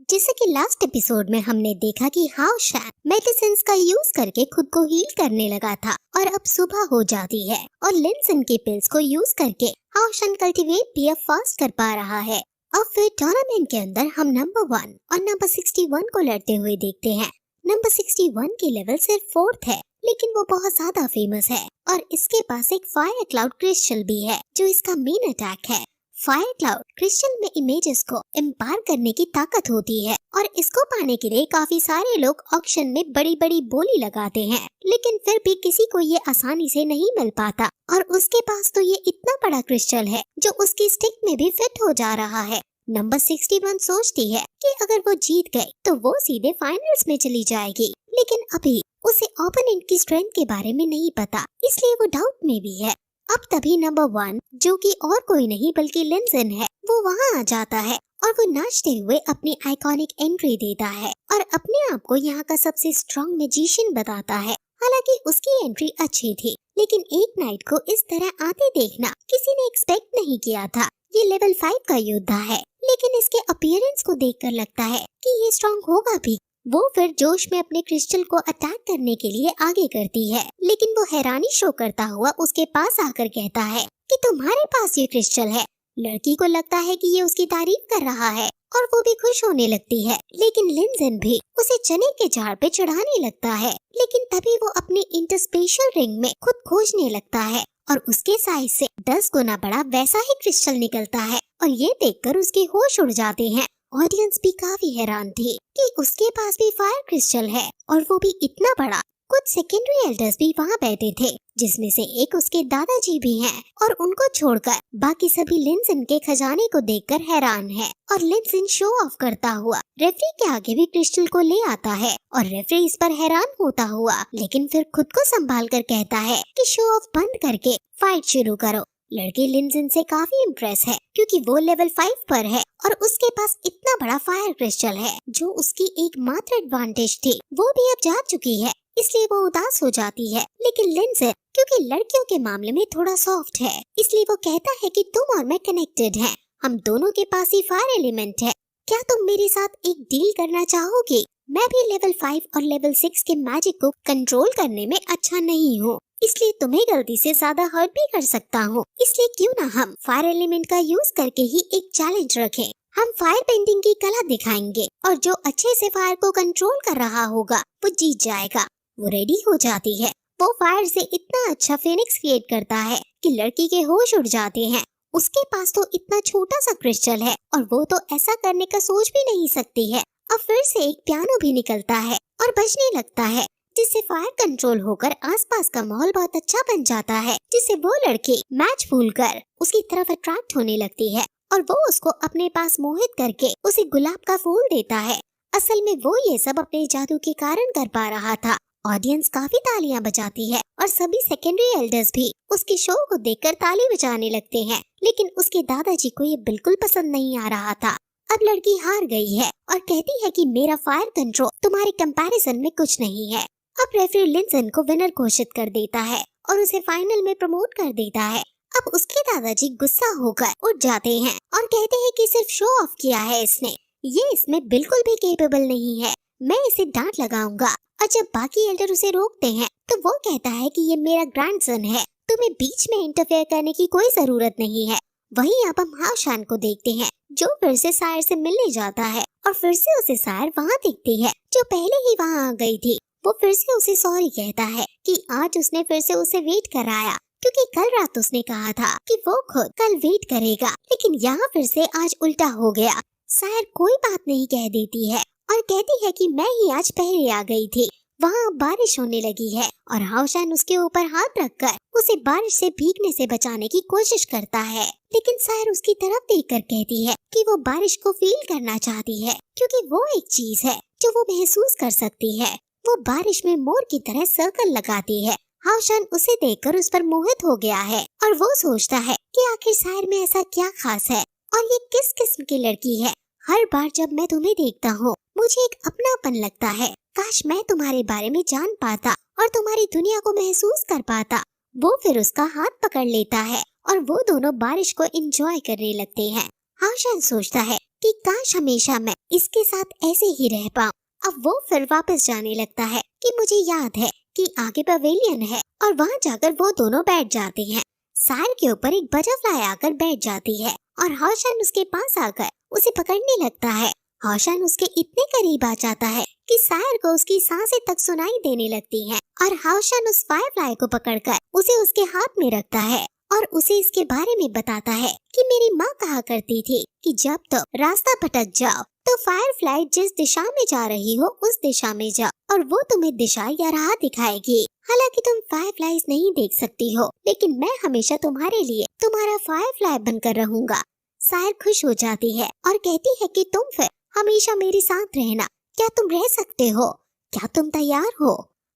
जैसे कि last episode में हमने देखा कि हाओ शैन मेडिसिन्स का यूज करके खुद को हील करने लगा था और अब सुबह हो जाती है और लिनसन के पिल्स को यूज करके हाओ शैन कल्टीवेट भी अब फास्ट कर पा रहा है। अब फिर टूर्नामेंट के अंदर हम नंबर 1 और नंबर 61 को लड़ते हुए देखते हैं। नंबर 61 की लेवल सिर्फ 4th है, लेकिन वो बहुत ज्यादा फेमस है और इसके पास एक फायर क्लाउड क्रिस्टल भी है जो इसका मेन अटैक है। फायर क्लाउड क्रिस्टल में इमेजेस को इम्पायर करने की ताकत होती है और इसको पाने के लिए काफी सारे लोग ऑक्शन में बड़ी बड़ी बोली लगाते हैं, लेकिन फिर भी किसी को ये आसानी से नहीं मिल पाता और उसके पास तो ये इतना बड़ा क्रिस्टल है जो उसकी स्टिक में भी फिट हो जा रहा है। नंबर 61 सोचती है कि अगर वो जीत गए तो वो सीधे फाइनल्स में चली जाएगी, लेकिन अभी उसे ओपोनेंट की स्ट्रेंथ के बारे में नहीं पता, इसलिए वो डाउट में भी है। अब तभी नंबर 1 जो कि और कोई नहीं बल्कि लिनसन है, वो वहाँ आ जाता है और वो नाचते हुए अपनी आइकॉनिक एंट्री देता है और अपने आप को यहाँ का सबसे स्ट्रॉन्ग मैजिशियन बताता है। हालांकि उसकी एंट्री अच्छी थी, लेकिन एक नाइट को इस तरह आते देखना किसी ने एक्सपेक्ट नहीं किया था। ये लेवल 5 का योद्धा है, लेकिन इसके अपीयरेंस को देखकर लगता है कि ये स्ट्रॉन्ग होगा भी। वो फिर जोश में अपने क्रिस्टल को अटैक करने के लिए आगे करती है, लेकिन वो हैरानी शो करता हुआ उसके पास आकर कहता है कि तुम्हारे पास ये क्रिस्टल है। लड़की को लगता है कि ये उसकी तारीफ कर रहा है और वो भी खुश होने लगती है, लेकिन लिनसन भी उसे चने के झाड़ पे चढ़ाने लगता है। लेकिन तभी वो अपने इंटरस्पेशल रिंग में खुद खोजने लगता है और उसके साइज से 10 गुना बड़ा वैसा ही क्रिस्टल निकलता है और ये देखकर उसके होश उड़ जाते हैं। ऑडियंस भी काफी हैरान थी कि उसके पास भी फायर क्रिस्टल है और वो भी इतना बड़ा। कुछ सेकेंडरी एल्डर्स भी वहाँ बैठे थे, जिसमें से एक उसके दादाजी भी हैं और उनको छोड़कर बाकी सभी लिनसन के खजाने को देखकर हैरान है और लिनसन शो ऑफ करता हुआ रेफरी के आगे भी क्रिस्टल को ले आता है और रेफरी इस पर हैरान होता हुआ लेकिन फिर खुद को संभाल कर कहता है कि शो ऑफ बंद करके फाइट शुरू करो। लड़के लिनसन से काफी इम्प्रेस है क्योंकि वो लेवल 5 पर है और उसके पास इतना बड़ा फायर क्रिस्टल है जो उसकी एकमात्र एडवांटेज थी, वो भी अब जा चुकी है, इसलिए वो उदास हो जाती है। लेकिन लिनसन क्योंकि लड़कियों के मामले में थोड़ा सॉफ्ट है, इसलिए वो कहता है कि तुम और मैं कनेक्टेड हैं, हम दोनों के पास ही फायर एलिमेंट है, क्या तुम मेरे साथ एक डील करना चाहोगे? मैं भी लेवल 5 और लेवल 6 के मैजिक को कंट्रोल करने में अच्छा नहीं हूँ, इसलिए तुम्हें गलती से ज्यादा हर्ट भी कर सकता हूँ, इसलिए क्यों ना हम फायर एलिमेंट का यूज करके ही एक चैलेंज रखें। हम फायर पेंटिंग की कला दिखाएंगे और जो अच्छे से फायर को कंट्रोल कर रहा होगा वो जीत जाएगा। वो रेडी हो जाती है। वो फायर से इतना अच्छा फेनिक्स क्रिएट करता है कि लड़की के होश उड़ जाते हैं। उसके पास तो इतना छोटा सा क्रिस्टल है और वो तो ऐसा करने का सोच भी नहीं सकती है। अब फिर से एक पियानो भी निकलता है और बजने लगता है, जिससे फायर कंट्रोल होकर आसपास का माहौल बहुत अच्छा बन जाता है, जिससे वो लड़की मैच भूलकर उसकी तरफ अट्रैक्ट होने लगती है और वो उसको अपने पास मोहित करके उसे गुलाब का फूल देता है। असल में वो ये सब अपने जादू के कारण कर पा रहा था। ऑडियंस काफी तालियां बजाती है और सभी सेकेंडरी एल्डर्स भी उसके शो को देखकर ताली बजाने लगते हैं, लेकिन उसके दादाजी को ये बिल्कुल पसंद नहीं आ रहा था। अब लड़की हार गई है और कहती है कि मेरा फायर कंट्रोल तुम्हारे कंपैरिजन में कुछ नहीं है। अब रेफरी लिनसन को विनर घोषित कर देता है और उसे फाइनल में प्रमोट कर देता है। अब उसके दादाजी गुस्सा होकर उठ जाते हैं और कहते हैं कि सिर्फ शो ऑफ किया है इसने, ये इसमें बिल्कुल भी केपेबल नहीं है, मैं इसे डांट लगाऊंगा। और जब बाकी एल्डर उसे रोकते हैं तो वो कहता है कि ये मेरा ग्रैंडसन है, तुम्हें बीच में इंटरफेयर करने की कोई जरूरत नहीं है। वहीं अब हम हाओ शैन को देखते हैं जो फिर से सायर से मिलने जाता है और फिर से उसे सायर वहाँ दिखती है जो पहले ही वहाँ आ गई थी। वो फिर से उसे सॉरी कहता है कि आज उसने फिर से उसे वेट कराया, क्योंकि कल रात उसने कहा था कि वो खुद कल वेट करेगा, लेकिन यहाँ फिर से आज उल्टा हो गया। सायर कोई बात नहीं कह देती है और कहती है कि मैं ही आज पहले आ गई थी। वहाँ बारिश होने लगी है और हाओ शैन उसके ऊपर हाथ रखकर उसे बारिश से भीगने से बचाने की कोशिश करता है, लेकिन सायर उसकी तरफ देखकर कहती है कि वो बारिश को फील करना चाहती है, क्योंकि वो एक चीज है जो वो महसूस कर सकती है। वो बारिश में मोर की तरह सर्कल लगाती है। हाओ शैन उसे देखकर उस पर मोहित हो गया है और वो सोचता है कि आखिर सायर में ऐसा क्या खास है और ये किस किस्म की लड़की है। हर बार जब मैं तुम्हें देखता हूँ मुझे एक अपनापन लगता है, काश मैं तुम्हारे बारे में जान पाता और तुम्हारी दुनिया को महसूस कर पाता। वो फिर उसका हाथ पकड़ लेता है और वो दोनों बारिश को एंजॉय करने लगते हैं। हाओ शैन सोचता है कि कि काश हमेशा मैं इसके साथ ऐसे ही रह पाऊं। अब वो फिर वापस जाने लगता है कि मुझे याद है कि आगे पवेलियन है और वहाँ जाकर वो दोनों बैठ जाते हैं। सायर के ऊपर एक बटरफ्लाई आकर बैठ जाती है और हौशन उसके पास आकर उसे पकड़ने लगता है। हौशन उसके इतने करीब आ जाता है कि सायर को उसकी सांसें तक सुनाई देने लगती हैं और हौशन उस फायरफ्लाई को पकड़कर उसे उसके हाथ में रखता है और उसे इसके बारे में बताता है कि मेरी माँ कहा करती थी कि जब तुम रास्ता भटक जाओ तो फायरफ्लाई जिस दिशा में जा रही हो उस दिशा में जाओ और वो तुम्हें दिशा या राह दिखाएगी। हालांकि तुम फायरफ्लाइज नहीं देख सकती हो, लेकिन मैं हमेशा तुम्हारे लिए तुम्हारा फायरफ्लाई बनकर रहूंगा। सायर खुश हो जाती है और कहती है कि तुम फिर हमेशा मेरे साथ रहना। क्या तुम रह सकते हो? क्या तुम तैयार हो?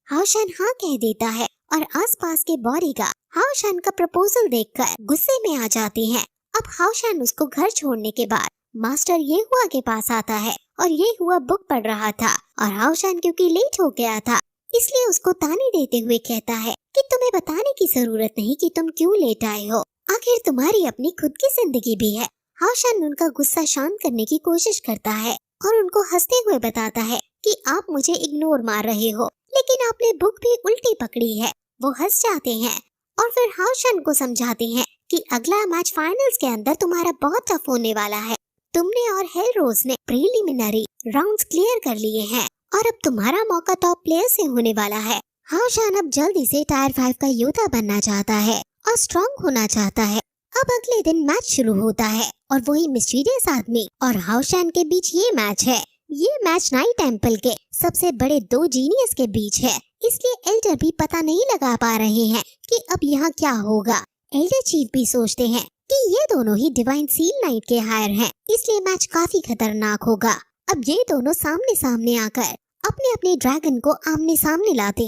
हौशन हाँ कह देता है और आसपास के बॉडीगार्ड हौशन का प्रपोजल देखकर गुस्से में आ जाते हैं। अब हौशन उसको घर छोड़ने के बाद मास्टर ये हुआ के पास आता है और ये हुआ बुक पढ़ रहा था और हौशन क्योंकि लेट हो गया था इसलिए उसको ताने देते हुए कहता है कि तुम्हें बताने की जरूरत नहीं कि तुम क्यों लेट आए हो, आखिर तुम्हारी अपनी खुद की जिंदगी भी है। हौशन उनका गुस्सा शांत करने की कोशिश करता है और उनको हंसते हुए बताता है कि आप मुझे इग्नोर मार रहे हो, लेकिन आपने बुक भी उल्टी पकड़ी है। वो हंस जाते हैं और फिर हौशन को समझाते हैं कि अगला मैच फाइनल्स के अंदर तुम्हारा बहुत टफ होने वाला है। तुमने और हेल रोज ने प्रीलिमिनरी राउंड्स क्लियर कर लिए हैं और अब तुम्हारा मौका टॉप प्लेयर से होने वाला है। हौशन अब जल्दी से टायर 5 का योद्धा बनना चाहता है और स्ट्रॉन्ग होना चाहता है। अब अगले दिन मैच शुरू होता है और वही मिस्टीरियस आदमी और हौशन के बीच ये मैच है। ये मैच नाइट टेम्पल के सबसे बड़े दो जीनियस के बीच है, इसलिए एल्डर भी पता नहीं लगा पा रहे हैं कि अब यहाँ क्या होगा। एल्डर चीफ भी सोचते हैं कि ये दोनों ही डिवाइन सील नाइट के हायर हैं, इसलिए मैच काफी खतरनाक होगा। अब ये दोनों सामने सामने आकर अपने अपने ड्रैगन को आमने सामने लाते